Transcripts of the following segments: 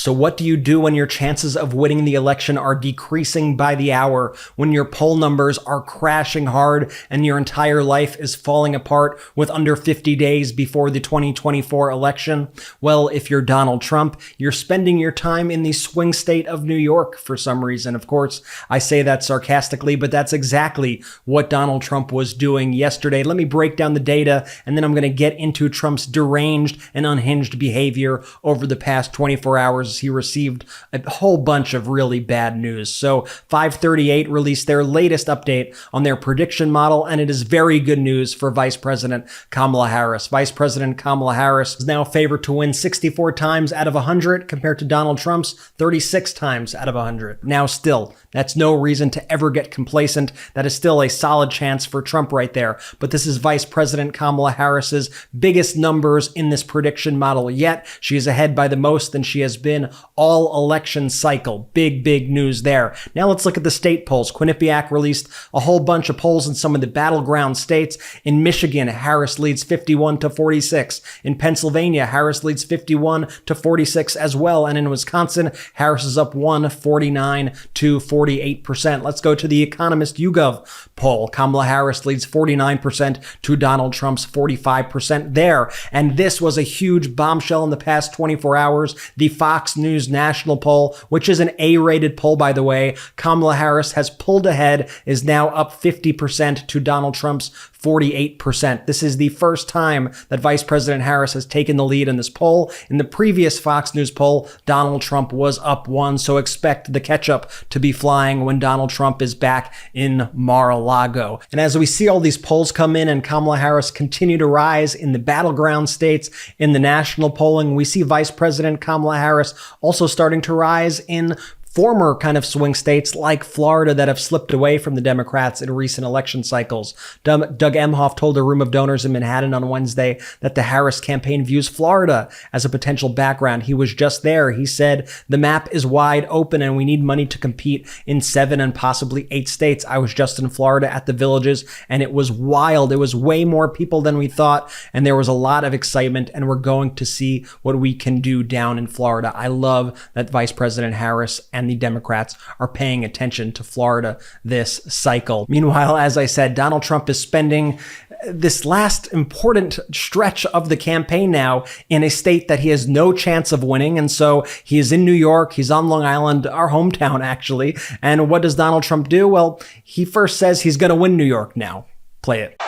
So what do you do when your chances of winning the election are decreasing by the hour, when your poll numbers are crashing hard and your entire life is falling apart with under 50 days before the 2024 election? Well, if you're Donald Trump, you're spending your time in the swing state of New York for some reason. Of course, I say that sarcastically, but that's exactly what Donald Trump was doing yesterday. Let me break down the data, and then I'm going to get into Trump's deranged and unhinged behavior over the past 24 hours. He received a whole bunch of really bad news. So 538 released their latest update on their prediction model, and it is very good news for Vice President Kamala Harris. Vice President Kamala Harris is now favored to win 64 times out of 100 compared to Donald Trump's 36 times out of 100. Now still, that's no reason to ever get complacent. That is still a solid chance for Trump right there. But this is Vice President Kamala Harris's biggest numbers in this prediction model yet. She is ahead by the most than she has been all election cycle. Big news there. Now let's look at the state polls. Quinnipiac released a whole bunch of polls in some of the battleground states. In Michigan, Harris leads 51-46. In Pennsylvania, Harris leads 51-46 as well. And in Wisconsin, Harris is up 49-48%. Let's go to the Economist YouGov poll. Kamala Harris leads 49% to Donald Trump's 45% there. And this was a huge bombshell in the past 24 hours. The Fox News national poll, which is an A-rated poll, by the way, Kamala Harris has pulled ahead, is now up 50% to Donald Trump's 48%. This is the first time that Vice President Harris has taken the lead in this poll. In the previous Fox News poll, Donald Trump was up 1, so expect the ketchup to be flying when Donald Trump is back in Mar-a-Lago. And as we see all these polls come in and Kamala Harris continue to rise in the battleground states, in the national polling, we see Vice President Kamala Harris also starting to rise in former kind of swing states like Florida that have slipped away from the Democrats in recent election cycles. Doug Emhoff told a room of donors in Manhattan on Wednesday that the Harris campaign views Florida as a potential background. He was just there. He said, the map is wide open and we need money to compete in 7 and possibly 8 states. I was just in Florida at the Villages and it was wild. It was way more people than we thought. And there was a lot of excitement and we're going to see what we can do down in Florida. I love that Vice President Harris and the Democrats are paying attention to Florida this cycle. Meanwhile, as I said, Donald Trump is spending this last important stretch of the campaign now in a state that he has no chance of winning. And so he is in New York. He's on Long Island, our hometown, actually. And what does Donald Trump do? Well, he first says he's going to win New York now. Play it.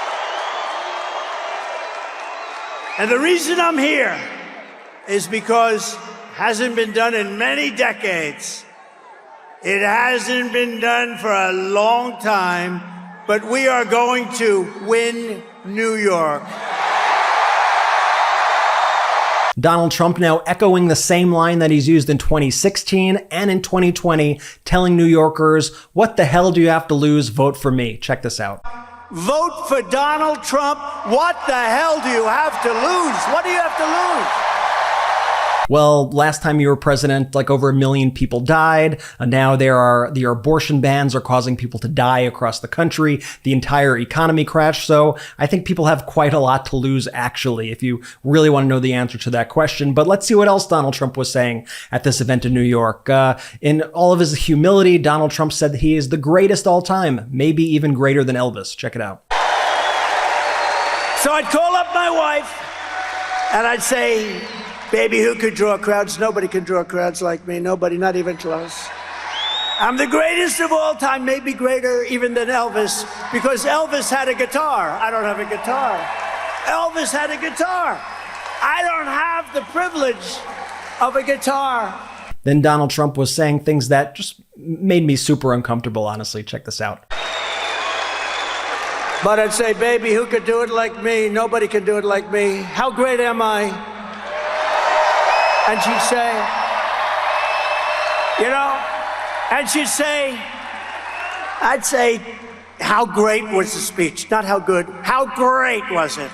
And the reason I'm here is because it hasn't been done in many decades. It hasn't been done for a long time, but we are going to win New York. Donald Trump now echoing the same line that he's used in 2016 and in 2020, telling New Yorkers, what the hell do you have to lose? Vote for me. Check this out. Vote for Donald Trump. What the hell do you have to lose? What do you have to lose? Well, last time you were president, like over 1 million people died. Now the abortion bans are causing people to die across the country. The entire economy crashed. So I think people have quite a lot to lose, actually, if you really want to know the answer to that question. But let's see what else Donald Trump was saying at this event in New York. In all of his humility, Donald Trump said that he is the greatest all time, maybe even greater than Elvis. Check it out. So I'd call up my wife and I'd say, baby, who could draw crowds? Nobody can draw crowds like me. Nobody, not even close. I'm the greatest of all time, maybe greater even than Elvis, because Elvis had a guitar. I don't have a guitar. Elvis had a guitar. I don't have the privilege of a guitar. Then Donald Trump was saying things that just made me super uncomfortable, honestly. Check this out. But I'd say, baby, who could do it like me? Nobody can do it like me. How great am I? And she'd say, I'd say, how great was the speech? Not how good, how great was it?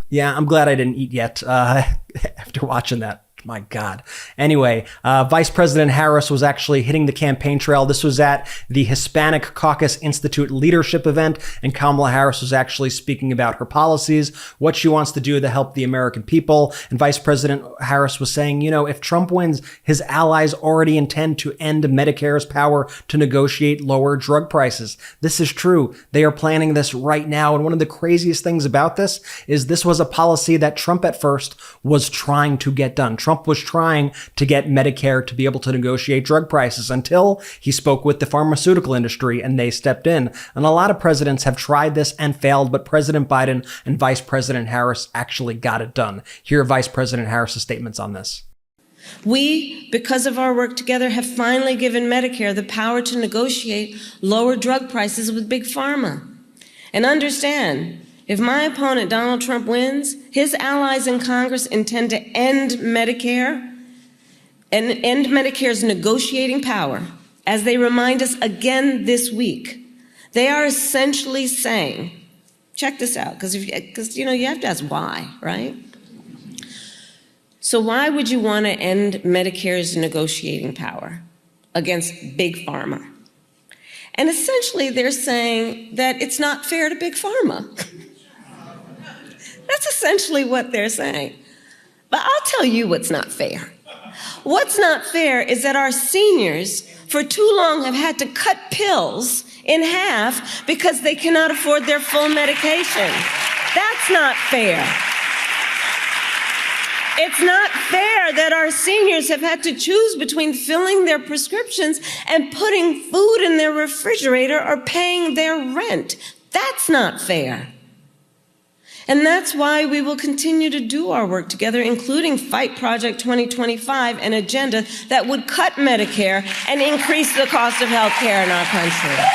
Yeah, I'm glad I didn't eat yet after watching that. My God. Anyway, Vice President Harris was actually hitting the campaign trail. This was at the Hispanic Caucus Institute leadership event, and Kamala Harris was actually speaking about her policies, what she wants to do to help the American people. And Vice President Harris was saying, you know, if Trump wins, his allies already intend to end Medicare's power to negotiate lower drug prices. This is true. They are planning this right now. And one of the craziest things about this is this was a policy that Trump at first was trying to get done. Trump was trying to get Medicare to be able to negotiate drug prices until he spoke with the pharmaceutical industry and they stepped in. And a lot of presidents have tried this and failed, but President Biden and Vice President Harris actually got it done. Here are Vice President Harris's statements on this. We, because of our work together, have finally given Medicare the power to negotiate lower drug prices with Big Pharma. And understand, if my opponent, Donald Trump, wins, his allies in Congress intend to end Medicare and end Medicare's negotiating power, as they remind us again this week. They are essentially saying, check this out, because you know, you have to ask why, right? So why would you want to end Medicare's negotiating power against Big Pharma? And essentially, they're saying that it's not fair to Big Pharma. That's essentially what they're saying. But I'll tell you what's not fair. What's not fair is that our seniors, for too long, have had to cut pills in half because they cannot afford their full medication. That's not fair. It's not fair that our seniors have had to choose between filling their prescriptions and putting food in their refrigerator or paying their rent. That's not fair. And that's why we will continue to do our work together, including Fight Project 2025, an agenda that would cut Medicare and increase the cost of health care in our country.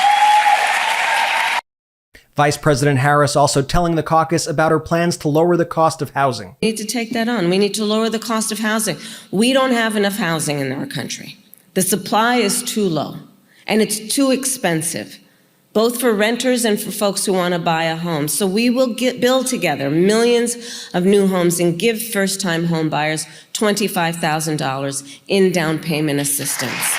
Vice President Harris also telling the caucus about her plans to lower the cost of housing. We need to take that on. We need to lower the cost of housing. We don't have enough housing in our country. The supply is too low, and it's too expensive, both for renters and for folks who want to buy a home. So we will build together millions of new homes and give first-time home buyers $25,000 in down payment assistance.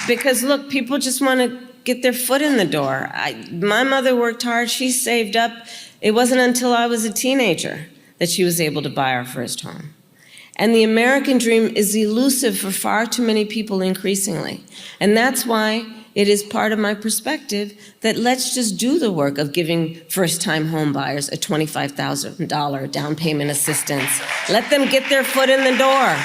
Because look, people just want to get their foot in the door. My mother worked hard, she saved up. It wasn't until I was a teenager that she was able to buy our first home. And the American dream is elusive for far too many people increasingly. And that's why it is part of my perspective that let's just do the work of giving first-time home buyers a $25,000 down payment assistance. Let them get their foot in the door.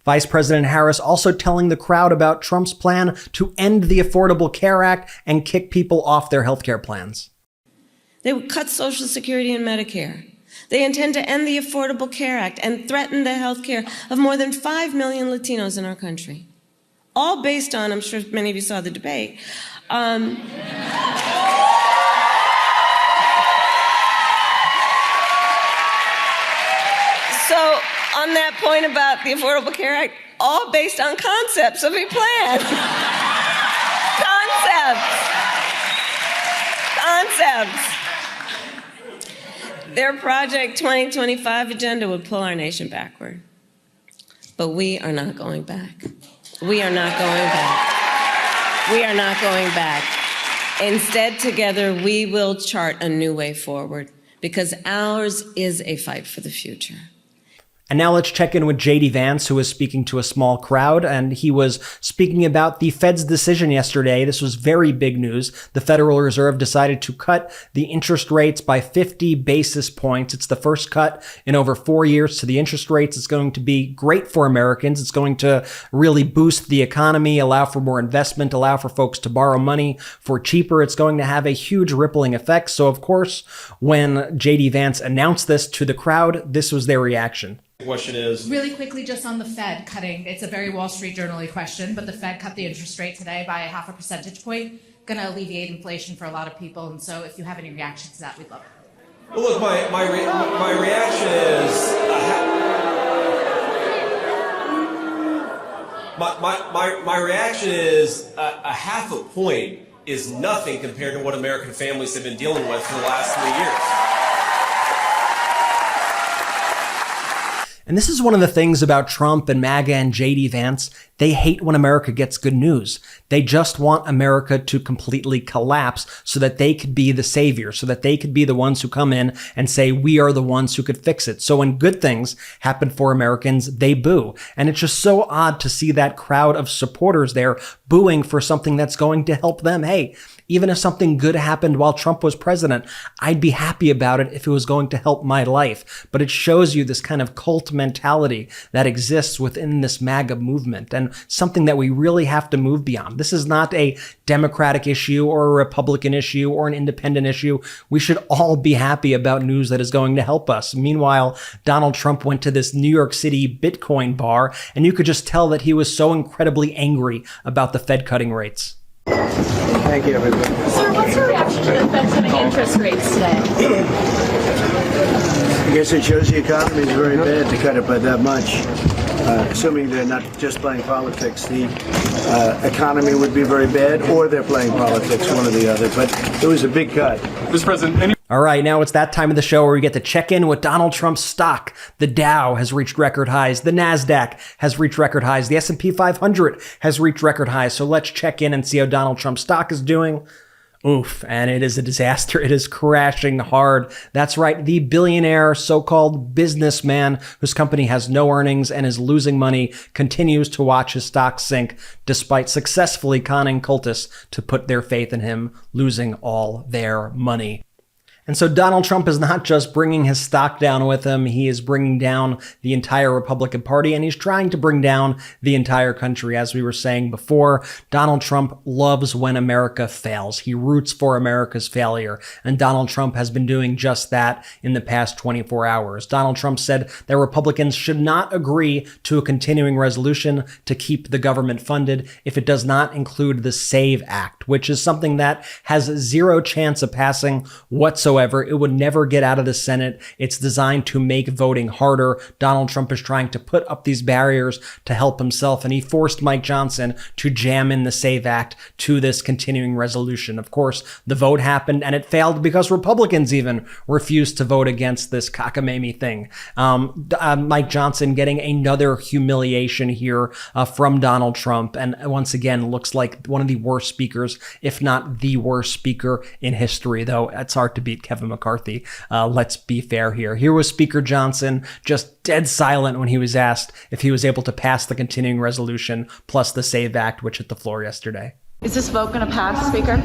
Vice President Harris also telling the crowd about Trump's plan to end the Affordable Care Act and kick people off their health care plans. They would cut Social Security and Medicare. They intend to end the Affordable Care Act and threaten the health care of more than 5 million Latinos in our country. All based on, I'm sure many of you saw the debate, So on that point about the Affordable Care Act, all based on concepts of a plan. Concepts. Their Project 2025 agenda would pull our nation backward. But we are not going back. We are not going back. We are not going back. Instead, together, we will chart a new way forward because ours is a fight for the future. And now let's check in with J.D. Vance, who was speaking to a small crowd, and he was speaking about the Fed's decision yesterday. This was very big news. The Federal Reserve decided to cut the interest rates by 50 basis points. It's the first cut in over 4 years to the interest rates. It's going to be great for Americans. It's going to really boost the economy, allow for more investment, allow for folks to borrow money for cheaper. It's going to have a huge rippling effect. So, of course, when J.D. Vance announced this to the crowd, this was their reaction. Question is really quickly just on the Fed cutting. It's a very Wall Street Journal-y question, but the Fed cut the interest rate today by 0.5 percentage point. Going to alleviate inflation for a lot of people, and so if you have any reaction to that, we'd love it. well, look, my reaction is my reaction is a 0.5 point is nothing compared to what American families have been dealing with for the last 3 years. And this is one of the things about Trump and MAGA and J.D. Vance. They hate when America gets good news. They just want America to completely collapse so that they could be the savior, so that they could be the ones who come in and say, we are the ones who could fix it. So when good things happen for Americans, they boo. And it's just so odd to see that crowd of supporters there booing for something that's going to help them. Hey, even if something good happened while Trump was president, I'd be happy about it if it was going to help my life. But it shows you this kind of cult mentality that exists within this MAGA movement, and something that we really have to move beyond. This is not a Democratic issue or a Republican issue or an independent issue. We should all be happy about news that is going to help us. Meanwhile, Donald Trump went to this New York City Bitcoin bar, and you could just tell that he was so incredibly angry about the Fed cutting rates. Thank you, everybody. Sir, what's your reaction to the Fed cutting interest rates today? I guess it shows the economy is very bad to cut it by that much. Assuming they're not just playing politics, the economy would be very bad, or they're playing politics, one or the other. But it was a big cut. Mr. President, All right, now it's that time of the show where we get to check in with Donald Trump's stock. The Dow has reached record highs. The NASDAQ has reached record highs. The S&P 500 has reached record highs. So let's check in and see how Donald Trump's stock is doing. Oof, and it is a disaster. It is crashing hard. That's right. The billionaire, so-called businessman whose company has no earnings and is losing money continues to watch his stock sink despite successfully conning cultists to put their faith in him, losing all their money. And so Donald Trump is not just bringing his stock down with him, he is bringing down the entire Republican Party, and he's trying to bring down the entire country. As we were saying before, Donald Trump loves when America fails. He roots for America's failure, and Donald Trump has been doing just that in the past 24 hours. Donald Trump said that Republicans should not agree to a continuing resolution to keep the government funded if it does not include the SAVE Act, which is something that has zero chance of passing whatsoever. It would never get out of the Senate. It's designed to make voting harder. Donald Trump is trying to put up these barriers to help himself, and he forced Mike Johnson to jam in the SAVE Act to this continuing resolution. Of course, the vote happened, and it failed because Republicans even refused to vote against this cockamamie thing. Mike Johnson getting another humiliation here from Donald Trump, and once again looks like one of the worst speakers, if not the worst speaker in history, though it's hard to beat Kevin McCarthy. Let's be fair here. Here was Speaker Johnson, just dead silent when he was asked if he was able to pass the continuing resolution plus the SAVE Act, which hit the floor yesterday. Is this vote going to pass, Speaker?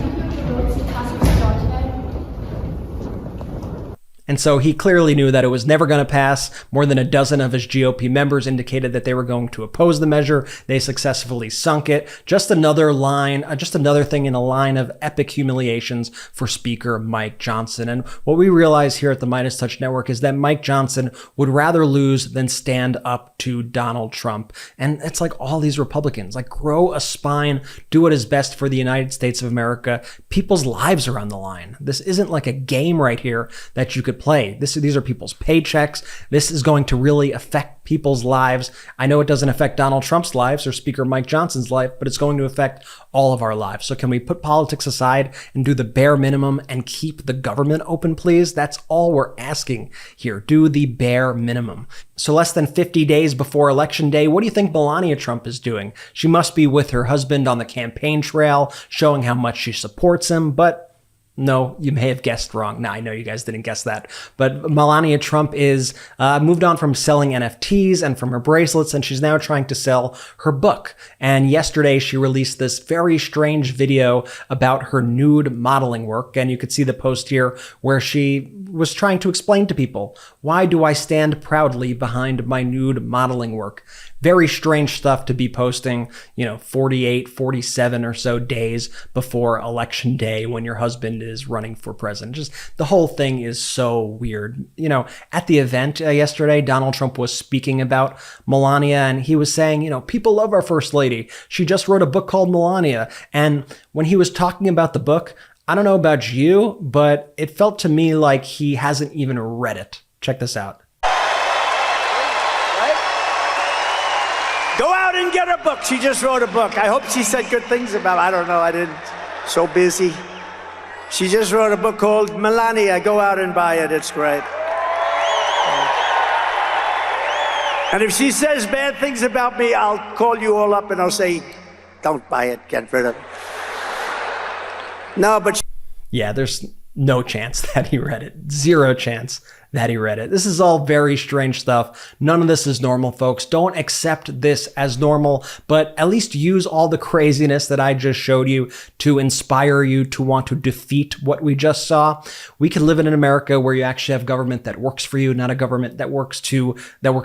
And so he clearly knew that it was never going to pass. More than a dozen of his GOP members indicated that they were going to oppose the measure. They successfully sunk it. Just another thing in a line of epic humiliations for Speaker Mike Johnson. And what we realize here at the MeidasTouch Network is that Mike Johnson would rather lose than stand up to Donald Trump. And it's like all these Republicans, like, grow a spine, do what is best for the United States of America. People's lives are on the line. This isn't like a game right here that you could play. These are people's paychecks. This is going to really affect people's lives. I know it doesn't affect Donald Trump's lives or Speaker Mike Johnson's life, but it's going to affect all of our lives. So can we put politics aside and do the bare minimum and keep the government open, please? That's all we're asking here. Do the bare minimum. So less than 50 days before Election Day, what do you think Melania Trump is doing? She must be with her husband on the campaign trail, showing how much she supports him, but no, you may have guessed wrong. No, I know you guys didn't guess that. But Melania Trump is moved on from selling NFTs and from her bracelets, and she's now trying to sell her book. And yesterday, she released this very strange video about her nude modeling work. And you could see the post here where she was trying to explain to people, why do I stand proudly behind my nude modeling work? Very strange stuff to be posting, 48, 47 or so days before Election Day when your husband is running for president. Just the whole thing is so weird. At the event yesterday, Donald Trump was speaking about Melania, and he was saying, people love our first lady. She just wrote a book called Melania. And when he was talking about the book, I don't know about you, but it felt to me like he hasn't even read it. Check this out. Go out and get a book. She just wrote a book. I hope she said good things about it. I don't know. I didn't So busy. She just wrote a book called Melania. Go out and buy it. It's great. And if she says bad things about me, I'll call you all up and I'll say, don't buy it, get rid of it. No, but... Yeah, there's no chance that he read it. Zero chance that he read it. This is all very strange stuff. None of this is normal, folks. Don't accept this as normal, but at least use all the craziness that I just showed you to inspire you to want to defeat what we just saw. We can live in an America where you actually have government that works for you, not a government that works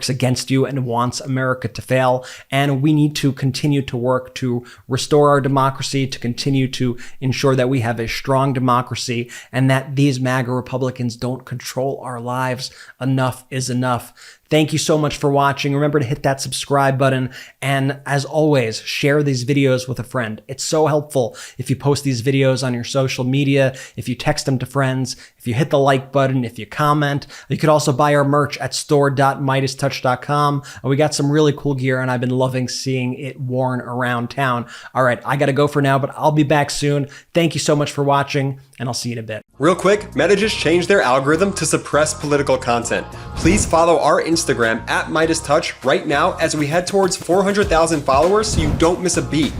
against you and wants America to fail. And we need to continue to work to restore our democracy, to continue to ensure that we have a strong democracy and that these MAGA Republicans don't control our lives. Enough is enough. Thank you so much for watching. Remember to hit that subscribe button. And as always, share these videos with a friend. It's so helpful if you post these videos on your social media, if you text them to friends, if you hit the like button, if you comment. You could also buy our merch at store.MeidasTouch.com. We got some really cool gear and I've been loving seeing it worn around town. All right, I got to go for now, but I'll be back soon. Thank you so much for watching and I'll see you in a bit. Real quick, Meta just changed their algorithm to suppress political content. Please follow our Instagram at MeidasTouch right now as we head towards 400,000 followers so you don't miss a beat.